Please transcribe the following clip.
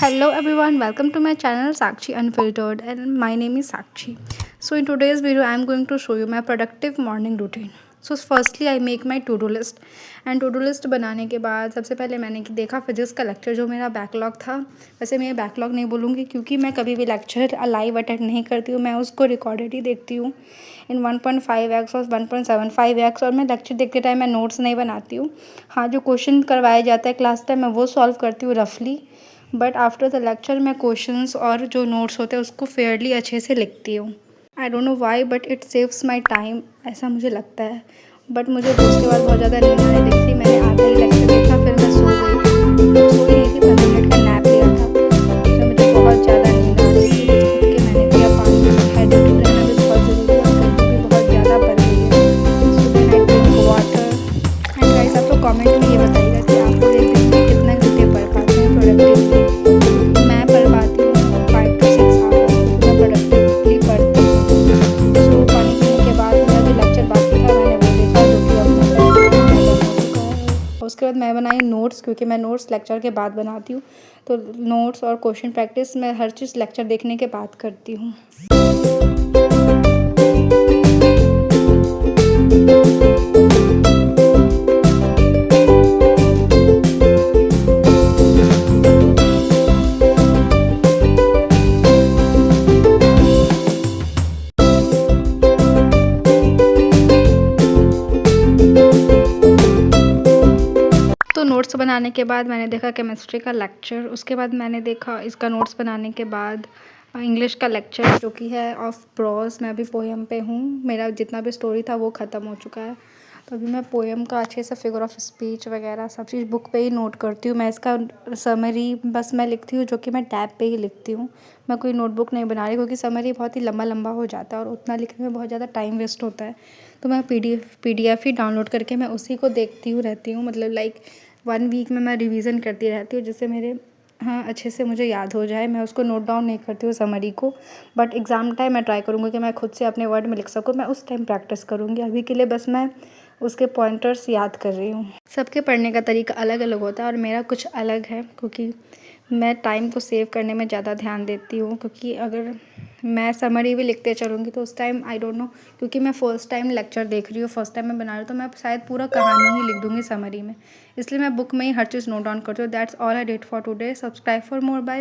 Hello everyone, welcome to my channel Sakshi Unfiltered and my name is Sakshi. So in today's video I am going to show you my productive morning routine. So firstly I make my to-do list and to-do list बनाने के बाद सबसे पहले मैंने देखा physics का lecture जो मेरा बैकलॉग था। वैसे मैं बैकलॉग नहीं बोलूँगी क्योंकि मैं कभी भी लेक्चर लाइव अटेंड नहीं करती हूँ, मैं उसको रिकॉर्डेड ही देखती हूँ इन 1.5x और 1.75x। और मैं लेक्चर देखते टाइम मैं नोट्स नहीं बनाती हूँ। हाँ, जो क्वेश्चन करवाया जाता है क्लास टाइम मैं वो सॉल्व करती हूँ रफली, बट आफ्टर द लेक्चर मैं क्वेश्चंस और जो नोट्स होते हैं उसको फेयरली अच्छे से लिखती हूँ। I don't know why but it saves my time, ऐसा मुझे लगता है। बट मुझे तो उसके बाद बहुत ज़्यादा नींद आने लगी थी, मैंने आधा ही लेक्चर देखा फिर मैं सो गई। सो ही नहीं थी, 15 मिनट का नैप लिया था, फिर मुझे बहुत ज़्यादा नींद आ रही थी। तो उठ के मैंने पिया पानी, हाइड्रेटेड रहना भी बहुत ज़रूरी है, गर्मी भी बहुत ज़्यादा पड़ रही है। So then I drink water. And guys आप लोग कमेंट में ये बताइएगा कि आप लोग एक दिन में कितने घंटे पढ़ पाते हैं प्रोडक्टिवली। मैं पढ़ पाती हूँ 5 to 6 आवर्स, मैं प्रोडक्टिवली पढ़ती हूँ। सो पानी पीने के बाद मेरा जो लेक्चर बाकी था मैंने वो देखा, जो कि अब खत्म हो चुका है। उसके बाद मैं बनाई नोट्स, क्योंकि मैं नोट्स लेक्चर के बाद बनाती हूँ। तो नोट्स और क्वेश्चन प्रैक्टिस मैं हर चीज़ लेक्चर देखने के बाद करती हूँ। तो नोट्स बनाने के बाद मैंने देखा केमिस्ट्री का लेक्चर, उसके बाद मैंने देखा इसका नोट्स बनाने के बाद इंग्लिश का लेक्चर जो कि है ऑफ प्रोज। मैं अभी पोएम पे हूँ, मेरा जितना भी स्टोरी था वो ख़त्म हो चुका है। तो अभी मैं पोएम का अच्छे से फिगर ऑफ स्पीच वगैरह सब चीज़ बुक पे ही नोट करती हूँ। मैं इसका समरी बस मैं लिखती हूँ, जो कि मैं टैब पे ही लिखती हूँ। मैं कोई नोटबुक नहीं बना रही क्योंकि समरी बहुत ही लंबा लंबा हो जाता है और उतना लिखने में बहुत ज़्यादा टाइम वेस्ट होता है। तो मैं पीडीएफ ही डाउनलोड करके मैं उसी को देखती हूँ रहती हूँ, मतलब लाइक 1 वीक में मैं रिवीजन करती रहती हूँ, जिससे मेरे हाँ अच्छे से मुझे याद हो जाए। मैं उसको नोट डाउन नहीं करती हूँ समरी को, बट एग्ज़ाम टाइम मैं ट्राई करूँगी कि मैं खुद से अपने वर्ड में लिख सकूँ। मैं उस टाइम प्रैक्टिस करूँगी, अभी के लिए बस मैं उसके पॉइंटर्स याद कर रही हूँ। सबके पढ़ने का तरीका अलग अलग होता है और मेरा कुछ अलग है, क्योंकि मैं टाइम को सेव करने में ज़्यादा ध्यान देती हूँ। क्योंकि अगर मैं समरी भी लिखते चलूँगी तो उस टाइम आई डोंट नो, क्योंकि मैं फ़र्स्ट टाइम लेक्चर देख रही हूँ, फर्स्ट टाइम मैं बना रही हूँ, तो मैं शायद पूरा कहानी ही लिख दूँगी समरी में। इसलिए मैं बुक में ही हर चीज़ नोट डाउन करती हूँ। That's all I did for today. Subscribe for more. Bye.